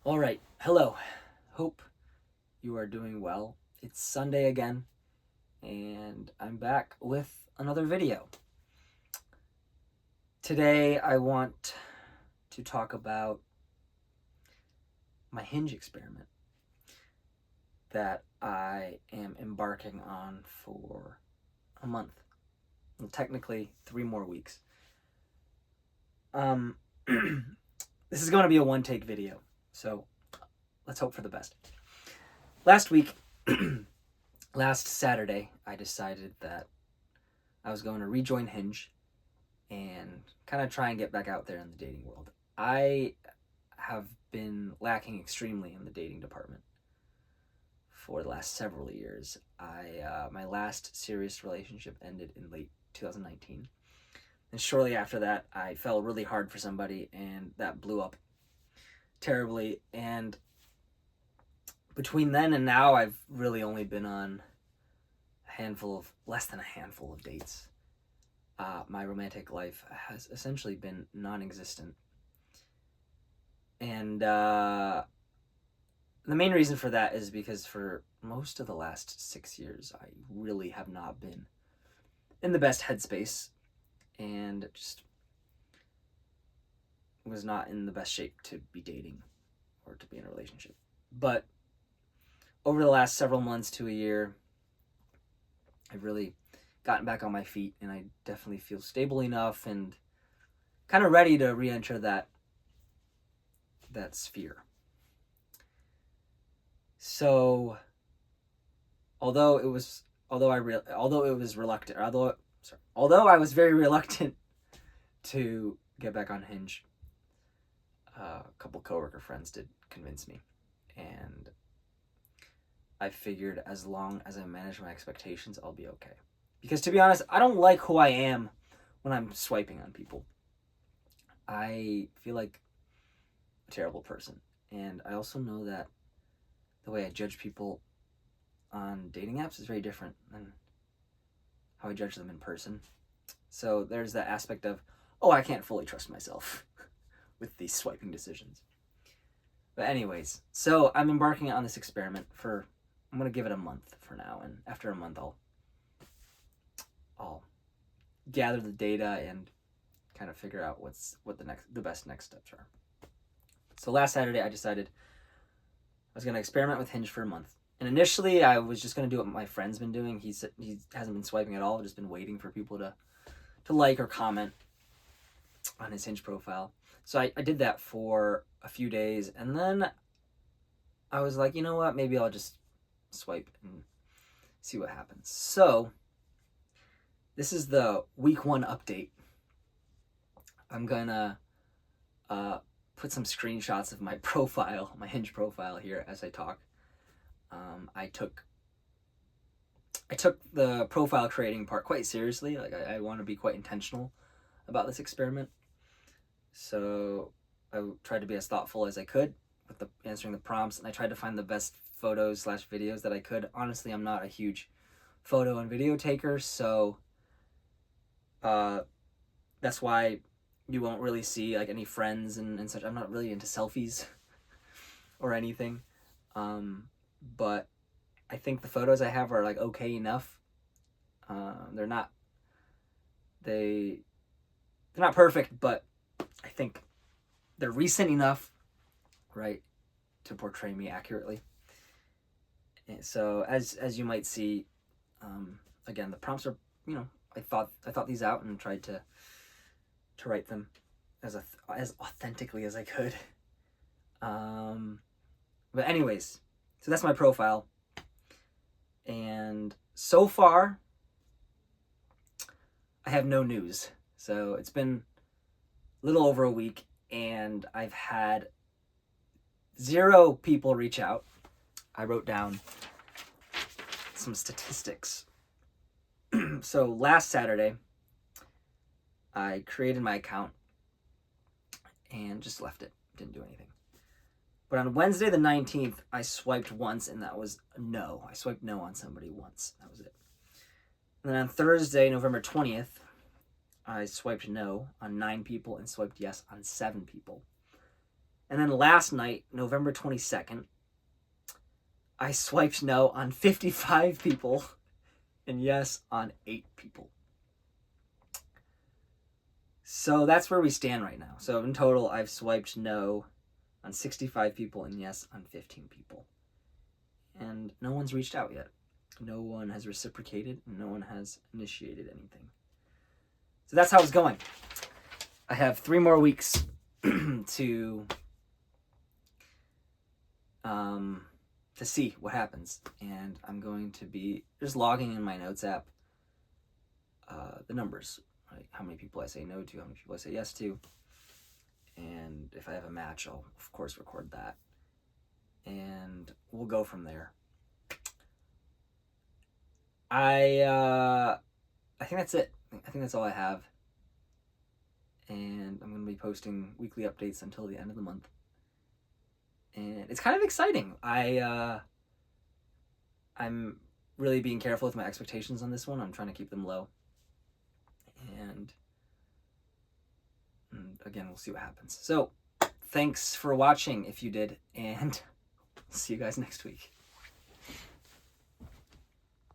All right, hello. Hope you are doing well. It's Sunday again, and I'm back with another video. Today, I want to talk about my Hinge experiment that I am embarking on for a month. Well, technically, 3 more weeks. This is going to be a one-take video, so let's hope for the best. Last week, last Saturday, I decided that I was going to rejoin Hinge and kind of try and get back out there in the dating world. I have been lacking extremely in the dating department for the last several years. My last serious relationship ended in late 2019. And shortly after that, I fell really hard for somebody, and that blew up terribly. And between then and now, I've really only been on less than a handful of dates. My romantic life has essentially been non-existent. And the main reason for that is because for most of the last 6 years, I really have not been in the best headspace and just was not in the best shape to be dating or to be in a relationship. But over the last several months to a year, I've really gotten back on my feet, and I definitely feel stable enough and kind of ready to re-enter that sphere. So, although I was very reluctant to get back on Hinge, a couple coworker friends did convince me, and I figured as long as I manage my expectations, I'll be okay. Because to be honest, I don't like who I am when I'm swiping on people. I feel like a terrible person. And I also know that the way I judge people on dating apps is very different than how I judge them in person. So there's that aspect of, I can't fully trust myself with these swiping decisions. But anyways, so I'm embarking on this experiment I'm going to give it a month for now. And after a month, I'll gather the data and kind of figure out what the best next steps are. So last Saturday, I decided I was going to experiment with Hinge for a month. And initially, I was just going to do what my friend's been doing. He hasn't been swiping at all, just been waiting for people to like or comment on his Hinge profile. So I did that for a few days, and then I was like, you know what, maybe I'll just swipe and see what happens. So this is the week 1 update. I'm gonna put some screenshots of my profile, my Hinge profile here as I talk. I took the profile creating part quite seriously. Like I want to be quite intentional about this experiment. So I tried to be as thoughtful as I could with answering the prompts, and I tried to find the best photos / videos that I could. Honestly, I'm not a huge photo and video taker, so that's why you won't really see like any friends and such. I'm not really into selfies or anything. But I think the photos I have are like okay enough. They're not perfect, but I think they're recent enough, right, to portray me accurately. And so as you might see, again, the prompts are, I thought these out and tried to write them as authentically as I could. But anyways, so that's my profile. And so far, I have no news. So it's been a little over a week, and I've had 0 people reach out. I wrote down some statistics. So last Saturday, I created my account and just left it. Didn't do anything. But on Wednesday the 19th, I swiped once, and that was no. I swiped no on somebody once. That was it. And then on Thursday, November 20th, I swiped no on 9 people and swiped yes on 7 people. And then last night, November 22nd, I swiped no on 55 people and yes on 8 people. So that's where we stand right now. So in total, I've swiped no on 65 people and yes on 15 people. And no one's reached out yet. No one has reciprocated. No one has initiated anything. So that's how it's going. I have 3 more weeks to see what happens. And I'm going to be just logging in my notes app the numbers. Right? How many people I say no to, how many people I say yes to. And if I have a match, I'll, of course, record that. And we'll go from there. I think that's it. I think that's all I have. And I'm going to be posting weekly updates until the end of the month. And it's kind of exciting. I'm really being careful with my expectations on this one. I'm trying to keep them low. And again, we'll see what happens. So, thanks for watching if you did. And see you guys next week.